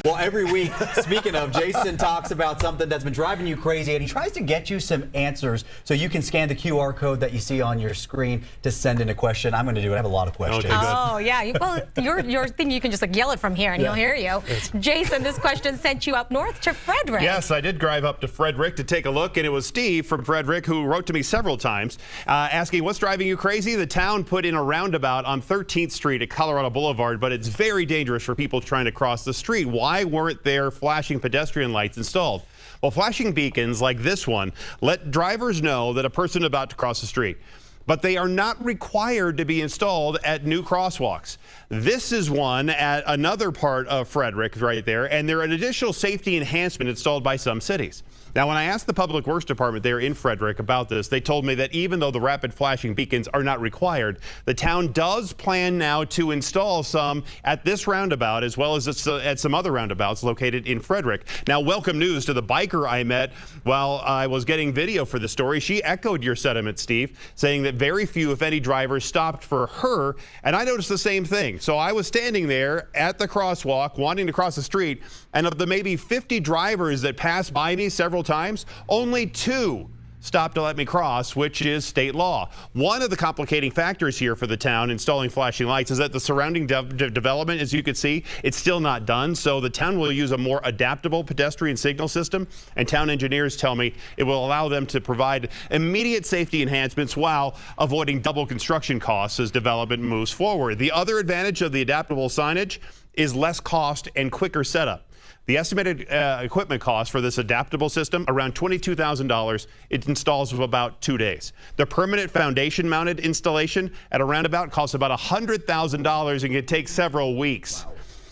Well, every week, speaking of, Jason talks about something that's been driving you crazy, and he tries to get you some answers so you can scan the QR code that you see on your screen to send in a question. I'm going to do it. I have a lot of questions. Okay, oh, yeah. Well, your thing, you can just like yell it from here and he'll hear you. Jason, this question sent you up north to Frederick. Yes, I did drive up to Frederick to take a look, and it was Steve from Frederick who wrote to me several times asking, what's driving you crazy? The town put in a roundabout on 13th Street at Colorado Boulevard, but it's very dangerous for people trying to cross the street. Why weren't there flashing pedestrian lights installed? Well, flashing beacons like this one let drivers know that a person is about to cross the street, but they are not required to be installed at new crosswalks. This is one at another part of Frederick right there, and they're an additional safety enhancement installed by some cities. Now, when I asked the Public Works Department there in Frederick about this, they told me that even though the rapid flashing beacons are not required, the town does plan now to install some at this roundabout as well as at some other roundabouts located in Frederick. Now, welcome news to the biker I met while I was getting video for the story. She echoed your sentiment, Steve, saying that very few, if any, drivers stopped for her, and I noticed the same thing. So I was standing there at the crosswalk wanting to cross the street, and of the maybe 50 drivers that passed by me several times, only 2 stopped to let me cross, which is state law. One of the complicating factors here for the town installing flashing lights is that the surrounding development, as you can see, it's still not done. So the town will use a more adaptable pedestrian signal system, and town engineers tell me it will allow them to provide immediate safety enhancements while avoiding double construction costs as development moves forward. The other advantage of the adaptable signage is less cost and quicker setup. The estimated equipment cost for this adaptable system, around $22,000. It installs in about 2 days. The permanent foundation mounted installation at a roundabout costs about $100,000 and can take several weeks. Wow.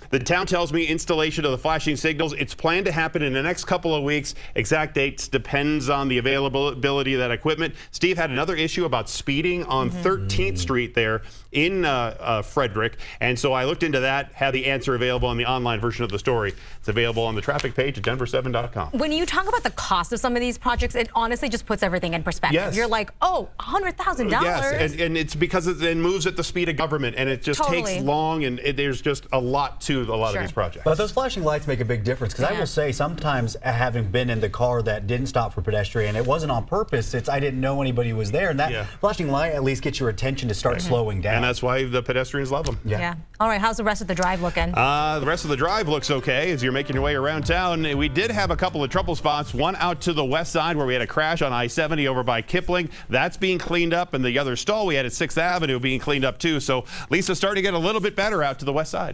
The town tells me installation of the flashing signals, it's planned to happen in the next couple of weeks. Exact dates depends on the availability of that equipment. Steve had another issue about speeding on 13th Street there in Frederick. And so I looked into that, had the answer available on the online version of the story. It's available on the traffic page at denver7.com. When you talk about the cost of some of these projects, it honestly just puts everything in perspective. Yes. You're like, oh, $100,000. Yes, and it's because it moves at the speed of government, and it just takes long, and there's just a lot to a lot of these projects. But those flashing lights make a big difference, because I will say sometimes, having been in the car that didn't stop for pedestrian, it wasn't on purpose. It's I didn't know anybody was there, and that flashing light at least gets your attention to start slowing down. And that's why the pedestrians love them. Yeah. All right, how's the rest of the drive looking? The rest of the drive looks okay as you're making your way around town. We did have a couple of trouble spots, one out to the west side where we had a crash on I-70 over by Kipling. That's being cleaned up, and the other stall we had at 6th Avenue being cleaned up too. So Lisa's starting to get a little bit better out to the west side.